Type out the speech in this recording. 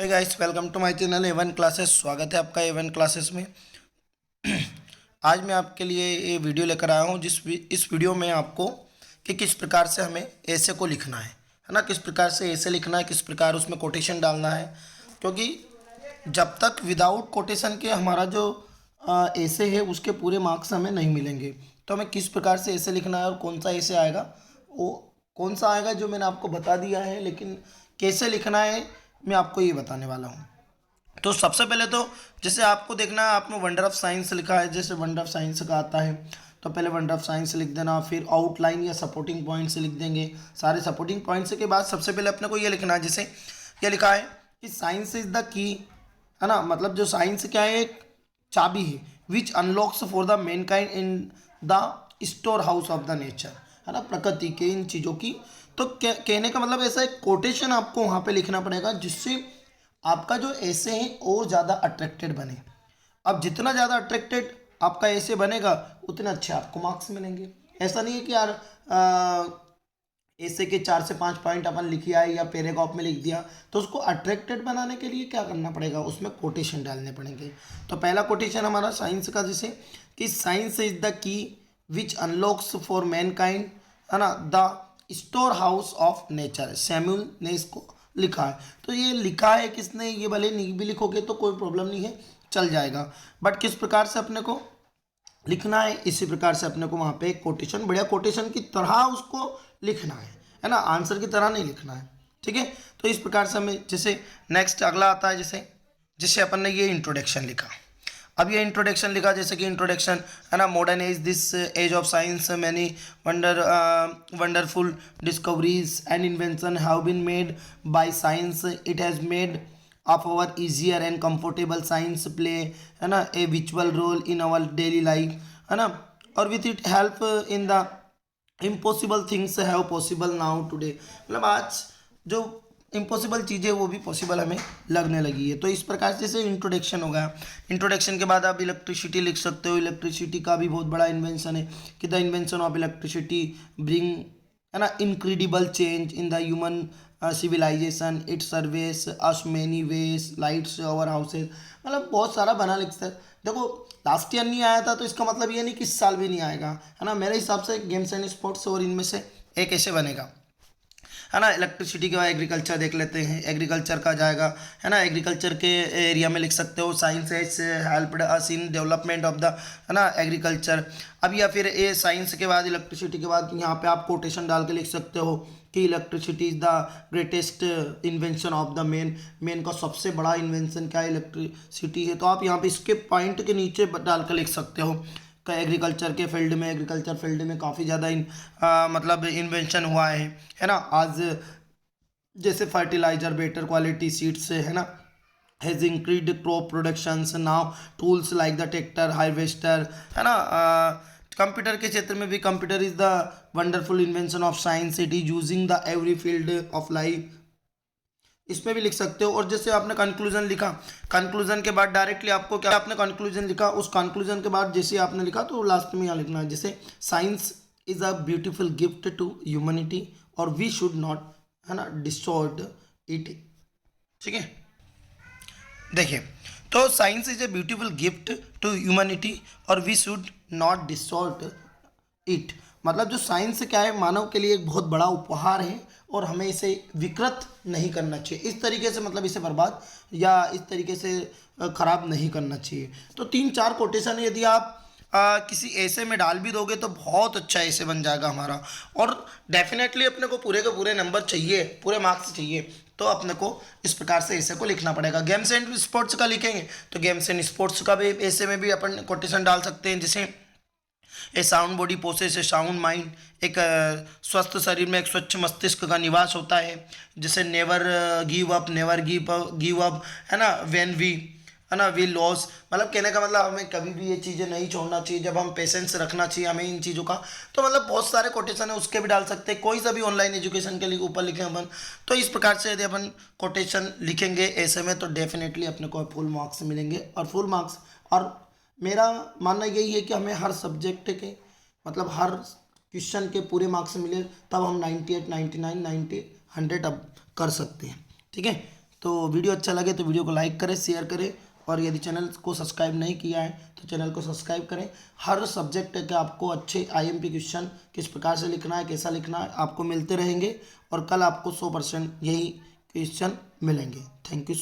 Hey guys, welcome to my channel Avon classes. स्वागत है आपका एवन क्लासेस में। आज मैं आपके लिए ये वीडियो लेकर आया हूँ इस वीडियो में आपको कि किस प्रकार से हमें ऐसे को लिखना है ना, किस प्रकार से ऐसे लिखना है, किस प्रकार उसमें कोटेशन डालना है। क्योंकि जब तक विदाउट कोटेशन के हमारा जो ऐसे है उसके पूरे मार्क्स हमें नहीं मिलेंगे। तो हमें किस प्रकार से ऐसे लिखना है और कौन सा ऐसे आएगा, वो कौन सा आएगा जो मैंने आपको बता दिया है, लेकिन कैसे लिखना है मैं आपको ये बताने वाला हूँ। तो सबसे पहले तो जैसे आपको देखना है, आपने वंडर ऑफ साइंस लिखा है, जैसे वंडर ऑफ साइंस का आता है तो पहले वंडर ऑफ साइंस लिख देना, फिर आउटलाइन या सपोर्टिंग पॉइंट्स लिख देंगे। सारे सपोर्टिंग पॉइंट्स के बाद सबसे पहले अपने को ये लिखना है, जैसे ये लिखा है कि साइंस इज द की, है ना। मतलब जो साइंस क्या है, एक चाबी है which unlocks for the mankind in the store house of the nature, है ना, प्रकृति के इन चीज़ों की। तो कहने का मतलब ऐसा एक कोटेशन आपको वहाँ पे लिखना पड़ेगा जिससे आपका जो ऐसे है और ज़्यादा अट्रैक्टेड बने। अब जितना ज़्यादा अट्रैक्टेड आपका ऐसे बनेगा उतने अच्छे आपको मार्क्स मिलेंगे। ऐसा नहीं है कि यार ऐसे के 4 से 5 पॉइंट अपन लिख आए या पैराग्राफ में लिख दिया। तो उसको अट्रैक्टेड बनाने के लिए क्या करना पड़ेगा, उसमें कोटेशन डालने पड़ेंगे। तो पहला कोटेशन हमारा साइंस का, जैसे कि science is the key which unlocks for Mankind, है ना, the store house of nature. Samuel ने इसको लिखा है। तो ये लिखा है किसने, ये भले नहीं भी लिखोगे तो कोई प्रॉब्लम नहीं है, चल जाएगा। बट किस प्रकार से अपने को लिखना है, इसी प्रकार से अपने को वहाँ पे एक कोटेशन, बढ़िया कोटेशन की तरह उसको लिखना है ना, आंसर की तरह नहीं लिखना है। ठीक है, तो इस प्रकार से हमें, जैसे नेक्स्ट अगला आता है, जैसे जैसे अपन ने ये इंट्रोडक्शन लिखा। अब ये इंट्रोडक्शन लिखा, जैसे कि इंट्रोडक्शन, है ना, modern age this age of science many wonderful discoveries and invention have been made by science. It has made of our easier and comfortable science play, है ना, a virtual role in our daily life, है ना, और with it help in the impossible things have possible now today। मतलब आज जो impossible चीज़ें वो भी पॉसिबल हमें लगने लगी है। तो इस प्रकार से जैसे इंट्रोडक्शन हो गया। इंट्रोडक्शन के बाद आप इलेक्ट्रिसिटी लिख सकते हो। इलेक्ट्रिसिटी का भी बहुत बड़ा इन्वेंशन है कि the invention of electricity bring, है ना, incredible change in the human civilisation. It serves us many ways lights our houses. मतलब बहुत सारा बना लिखता है। देखो लास्ट ईयर नहीं आया था तो इसका मतलब ये नहीं कि इस साल भी नहीं आएगा, है ना। मेरे हिसाब से गेम्स एंड स्पोर्ट्स और इनमें से एक ऐसे बनेगा, है ना। इलेक्ट्रिसिटी के बाद एग्रीकल्चर देख लेते हैं। एग्रीकल्चर का जाएगा, है ना, एग्रीकल्चर के एरिया में लिख सकते हो science has helped us in development of the, है ना, एग्रीकल्चर। अब या फिर ये साइंस के बाद इलेक्ट्रिसिटी के बाद यहाँ पे आप कोटेशन डाल के लिख सकते हो कि electricity is the greatest invention of the main का सबसे बड़ा इन्वेंशन क्या है, इलेक्ट्रिसिटी है। तो आप यहाँ पे इसके पॉइंट के नीचे डाल कर लिख सकते हो का एग्रीकल्चर के फील्ड में, एग्रीकल्चर फील्ड में काफ़ी ज़्यादा मतलब इन्वेंशन हुआ है ना। आज जैसे फर्टिलाइजर, बेटर क्वालिटी सीड्स, है ना, has increased crop productions now, tools like the tractor, harvester, है ना। कंप्यूटर के क्षेत्र में भी computer is the wonderful invention of science. It is using the every field of life. इसमें भी लिख सकते हो। और जैसे आपने कंक्लूजन लिखा, कंक्लूजन के बाद डायरेक्टली आपको क्या, आपने कंक्लूजन लिखा, उस कंक्लूजन के बाद जैसे आपने लिखा तो लास्ट में यहाँ लिखना है, जैसे science is a beautiful gift to humanity और वी शुड नॉट, है ना, डिस्टॉर्ट इट। ठीक है, देखिए, तो science is a beautiful gift to humanity और we should not distort it. मतलब जो साइंस क्या है, मानव के लिए एक बहुत बड़ा उपहार है और हमें इसे विकृत नहीं करना चाहिए। इस तरीके से, मतलब इसे बर्बाद या इस तरीके से खराब नहीं करना चाहिए। तो 3-4 कोटेशन यदि आप किसी ऐसे में डाल भी दोगे तो बहुत अच्छा ऐसे बन जाएगा हमारा। और डेफिनेटली अपने को पूरे के पूरे नंबर चाहिए, पूरे मार्क्स चाहिए। तो अपने को इस प्रकार से ऐसे को लिखना पड़ेगा। गेम्स एंड स्पोर्ट्स का लिखेंगे तो गेम्स एंड स्पोर्ट्स का भी ऐसे में भी अपन कोटेशन डाल सकते हैं, जैसे ए साउंड बॉडी पोसेस ए साउंड माइंड। एक स्वस्थ शरीर में एक स्वच्छ मस्तिष्क का निवास होता है। जैसे never give up, never give up, है ना, व्हेन वी, है ना, वी लॉस। मतलब कहने का मतलब हमें कभी भी ये चीज़ें नहीं छोड़ना चाहिए, जब हम पेशेंस रखना चाहिए हमें इन चीज़ों का। तो मतलब बहुत सारे कोटेशन है, उसके भी डाल सकते हैं, कोई सा भी ऑनलाइन एजुकेशन के लिए ऊपर लिखें अपन। तो इस प्रकार से यदि अपन कोटेशन लिखेंगे ऐसे में तो डेफिनेटली अपने को फुल मार्क्स मिलेंगे। और फुल मार्क्स, और मेरा मानना यही है कि हमें हर सब्जेक्ट के, मतलब हर क्वेश्चन के पूरे मार्क्स मिले, तब हम 98, 99, 90, 100 अब कर सकते हैं। ठीक है, तो वीडियो अच्छा लगे तो वीडियो को लाइक करें, शेयर करें, और यदि चैनल को सब्सक्राइब नहीं किया है तो चैनल को सब्सक्राइब करें। हर सब्जेक्ट के आपको अच्छे IMP क्वेश्चन किस प्रकार से लिखना है, कैसा लिखना है, आपको मिलते रहेंगे, और कल आपको 100% यही क्वेश्चन मिलेंगे। Thank you.